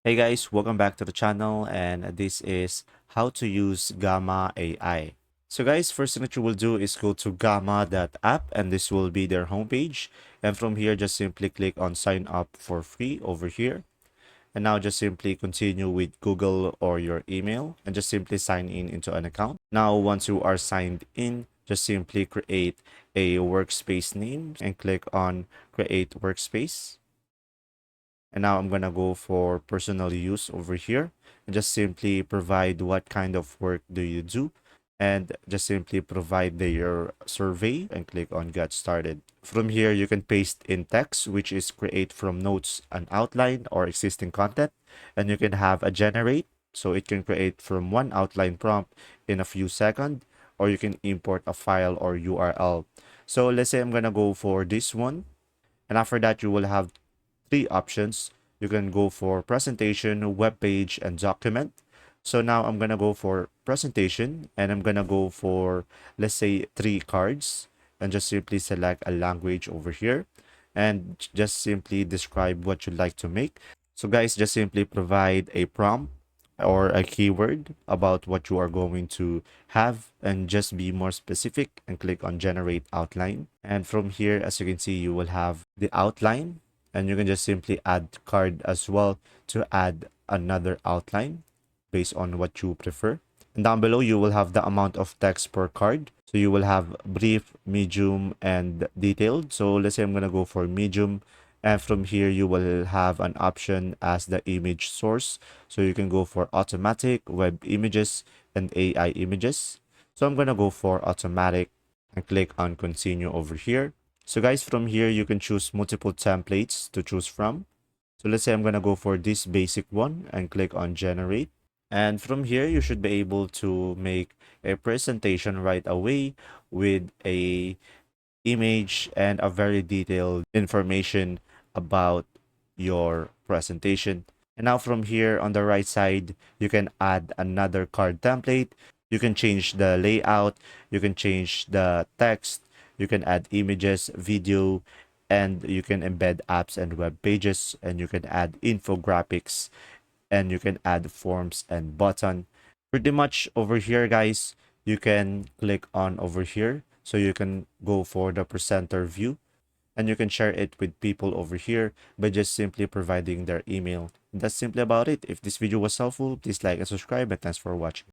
Hey guys, welcome back to the channel, and this is how to use Gamma AI. So guys, first thing that you will do is go to gamma.app, and this will be their homepage. And from here, just simply click on sign up for free over here. And now just simply continue with Google or your email and just simply sign in into an account. Now, once you are signed in, just simply create a workspace name and click on create workspace. And now I'm gonna go for personal use over here and just simply provide what kind of work do you do, and just simply provide your survey and click on get started. From here, you can paste in text, which is create from notes an outline or existing content, and you can have a generate, so it can create from one outline prompt in a few seconds, or you can import a file or URL. So let's say I'm gonna go for this one, and after that you will have three options. You can go for presentation, web page, and document. So now I'm gonna go for presentation, and I'm gonna go for, let's say, three cards, and just simply select a language over here and just simply describe what you'd like to make. So guys, just simply provide a prompt or a keyword about what you are going to have, and just be more specific and click on generate outline. And from here, as you can see, you will have the outline, and you can just simply add card as well to add another outline based on what you prefer. And down below, you will have the amount of text per card. So you will have brief, medium, and detailed. So let's say I'm going to go for medium. And from here, you will have an option as the image source. So you can go for automatic, web images, and AI images. So I'm going to go for automatic and click on continue over here. So guys, from here, you can choose multiple templates to choose from. So let's say I'm going to go for this basic one and click on generate. And from here, you should be able to make a presentation right away with a image and a very detailed information about your presentation. And now from here on the right side, you can add another card template. You can change the layout, you can change the text, you can add images, video, and you can embed apps and web pages, and you can add infographics, and you can add forms and button. Pretty much over here, guys, you can click on over here. So you can go for the presenter view, and you can share it with people over here by just simply providing their email. That's simply about it. If this video was helpful, please like and subscribe, and thanks for watching.